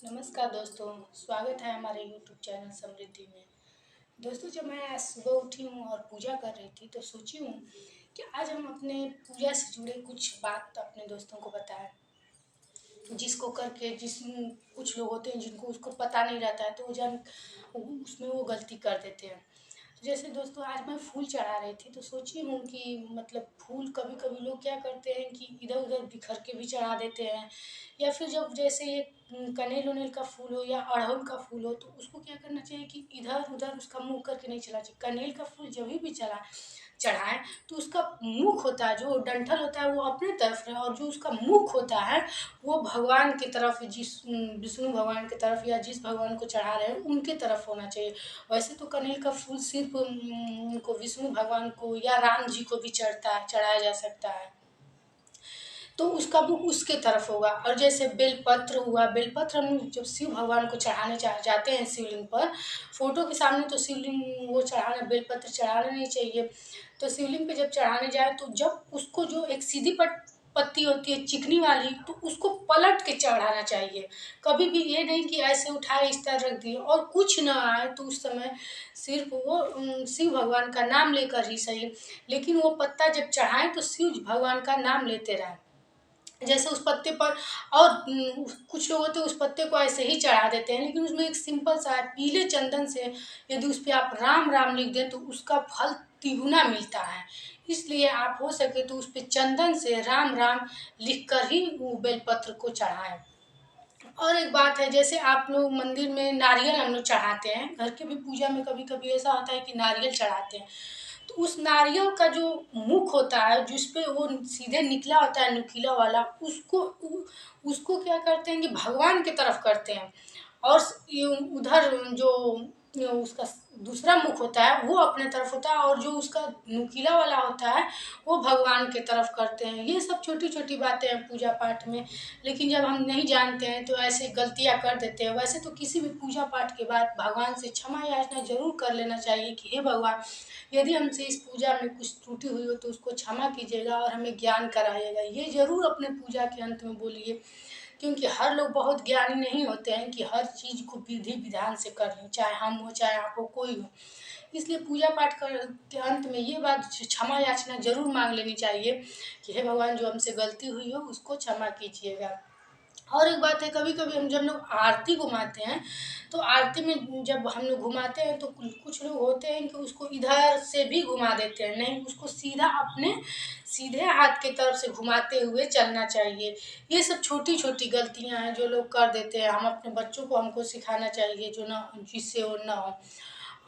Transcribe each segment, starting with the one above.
नमस्कार दोस्तों, स्वागत है हमारे यूट्यूब चैनल समृद्धि में। दोस्तों, जब मैं आज सुबह उठी हूँ और पूजा कर रही थी तो सोची हूँ कि आज हम अपने पूजा से जुड़े कुछ बात अपने दोस्तों को बताएं, जिसको करके कुछ लोग होते हैं जिनको उसको पता नहीं रहता है तो उसमें वो गलती कर देते हैं। तो जैसे दोस्तों, आज मैं फूल चढ़ा रही थी तो सोची हूँ कि मतलब फूल कभी कभी लोग क्या करते हैं कि इधर उधर बिखर के भी चढ़ा देते हैं, या फिर जब जैसे ये कनेल उनेल का फूल हो या अड़हुल का फूल हो तो उसको क्या करना चाहिए कि इधर उधर उसका मुंह करके नहीं चला चाहिए। कनेल का फूल जब भी चढ़ाएं तो उसका मुख होता है, जो डंठल होता है वो अपने तरफ है, और जो उसका मुख होता है वो भगवान की तरफ, जिस विष्णु भगवान की तरफ या जिस भगवान को चढ़ा रहे हैं उनके तरफ होना चाहिए। वैसे तो कनेल का फूल सिर्फ को विष्णु भगवान को या राम जी को भी चढ़ाया जा सकता है, तो उसका मुख उसके तरफ होगा। और जैसे बेलपत्र हुआ, बेलपत्र हम जब शिव भगवान को चढ़ाने जाते हैं शिवलिंग पर, फोटो के सामने तो शिवलिंग वो चढ़ाना, बेलपत्र चढ़ाना नहीं चाहिए। तो शिवलिंग पे जब चढ़ाने जाए तो जब उसको जो एक सीधी पत्ती होती है चिकनी वाली, तो उसको पलट के चढ़ाना चाहिए। कभी भी ये नहीं कि ऐसे उठाए इस तरह रख दिए और कुछ ना आए, तो उस समय सिर्फ वो शिव भगवान का नाम लेकर ही सही, लेकिन वो पत्ता जब चढ़ाएं तो शिव भगवान का नाम लेते रहें। जैसे उस पत्ते पर, और कुछ लोग होते हैं उस पत्ते को ऐसे ही चढ़ा देते हैं, लेकिन उसमें एक सिंपल सा है, पीले चंदन से यदि उस पर आप राम राम लिख दें तो उसका फल तिगुना मिलता है। इसलिए आप हो सके तो उस पर चंदन से राम राम लिख कर ही वो बेलपत्र को चढ़ाएं। और एक बात है, जैसे आप लोग मंदिर में नारियल हम लोग चढ़ाते हैं, घर के भी पूजा में कभी कभी ऐसा होता है कि नारियल चढ़ाते हैं, तो उस नारियल का जो मुख होता है जिस पे वो सीधे निकला होता है नुकीला वाला, उसको क्या करते हैं कि भगवान की तरफ करते हैं, और उधर जो उसका दूसरा मुख होता है वो अपने तरफ होता है, और जो उसका नुकीला वाला होता है वो भगवान के तरफ करते हैं। ये सब छोटी छोटी बातें हैं पूजा पाठ में, लेकिन जब हम नहीं जानते हैं तो ऐसे गलतियां कर देते हैं। वैसे तो किसी भी पूजा पाठ के बाद भगवान से क्षमा याचना जरूर कर लेना चाहिए कि हे भगवान, यदि हमसे इस पूजा में कुछ त्रुटि हुई हो तो उसको क्षमा कीजिएगा और हमें ज्ञान कराइएगा। ये जरूर अपने पूजा के अंत में बोलिए, क्योंकि हर लोग बहुत ज्ञानी नहीं होते हैं कि हर चीज़ को विधि विधान से कर लें, चाहे हम हो चाहे आप हो, कोई हो। इसलिए पूजा पाठ के अंत में ये बात क्षमा याचना जरूर मांग लेनी चाहिए कि हे भगवान, जो हमसे गलती हुई हो उसको क्षमा कीजिएगा। और एक बात है, कभी कभी हम जब लोग आरती घुमाते हैं तो आरती में जब हम लोग घुमाते हैं तो कुछ लोग होते हैं कि उसको इधर से भी घुमा देते हैं, नहीं, उसको सीधा अपने सीधे हाथ की तरफ से घुमाते हुए चलना चाहिए। ये सब छोटी छोटी गलतियां हैं जो लोग कर देते हैं, हम अपने बच्चों को हमको सिखाना चाहिए जो ना, जिससे वो ना हो।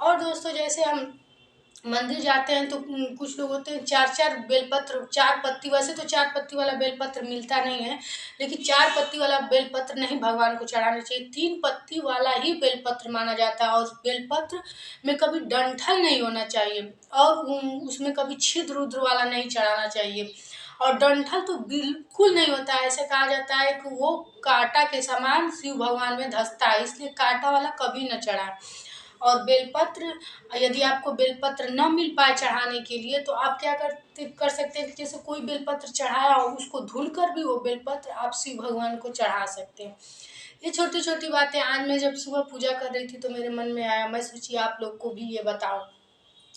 और दोस्तों, जैसे हम मंदिर जाते हैं तो कुछ लोग होते हैं चार चार बेलपत्र, चार पत्ती, वैसे तो चार पत्ती वाला बेलपत्र मिलता नहीं है, लेकिन चार पत्ती वाला बेलपत्र नहीं भगवान को चढ़ाना चाहिए, तीन पत्ती वाला ही बेलपत्र माना जाता है। और बेलपत्र में कभी डंठल नहीं होना चाहिए, और उसमें कभी छिद्र उद्र वाला नहीं चढ़ाना चाहिए। और डंठल तो बिल्कुल नहीं होता है, ऐसे कहा जाता है कि वो कांटा के समान शिव भगवान में धंसता है, इसलिए कांटा वाला कभी न चढ़ाए। और बेलपत्र, यदि आपको बेलपत्र न मिल पाए चढ़ाने के लिए तो आप क्या कर सकते हैं कि जैसे कोई बेलपत्र चढ़ाया और उसको धुलकर भी वो बेलपत्र आप शिव भगवान को चढ़ा सकते हैं। ये छोटी छोटी बातें आज मैं जब सुबह पूजा कर रही थी तो मेरे मन में आया, मैं सोची आप लोग को भी ये बताऊं।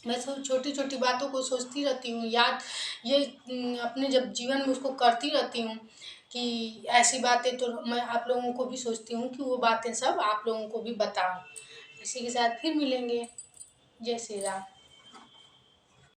मैं सब छोटी छोटी बातों को सोचती रहती हूँ, याद ये अपने जब जीवन में उसको करती रहती हूँ कि ऐसी बातें तो मैं आप लोगों को भी सोचती हूँ कि वो बातें सब आप लोगों को भी बताऊँ। इसी के साथ फिर मिलेंगे। जय श्री राम।